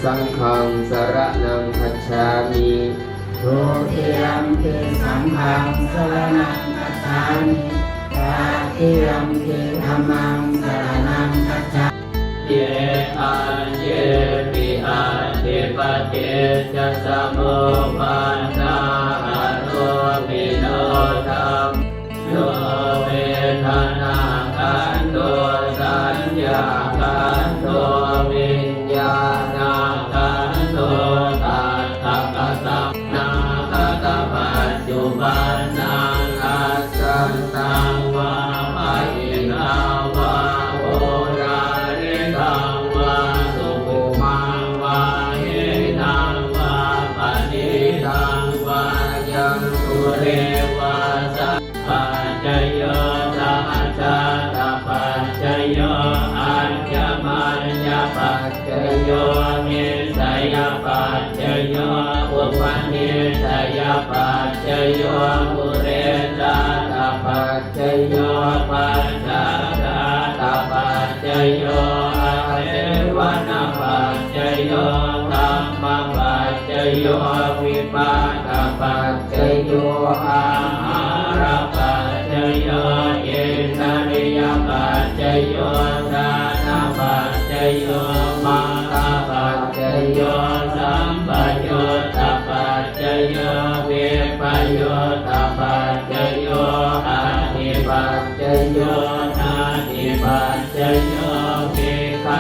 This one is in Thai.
สังฆังสรณังคัจฉามิทุติยัมปิสังฆังสรณังคัจฉามิตติยัมปิธัมมังสรณังคัจฉามิเยอันเยปิอาทิปติจะสมุปันนาหะโรปิโนธัมโยเวทนาขันโตสัญญาขันโตวิญญาณขันโตตัสสะกะสัมนาคตปัจจุบันนังอัสสันตังวาภะอินาวาโอราริกังวาสุขุมังวาเฮนังวาปฏิทังวายังสุเรวาสัพปัจจโยสัจจะปัจจโยอัญญมัญญปัจจโยนิสัยปัจจโยอุปนิสัยปัจจโยปุเรตตาปัจจโยปัจจตตาปัจจโยอาเทวนาปัจจโยธัมมปัจจโยวิปัสสนาปัจจโยอาหารปัจจโยอินทรียปัจจโยทานาปัจจโยมังค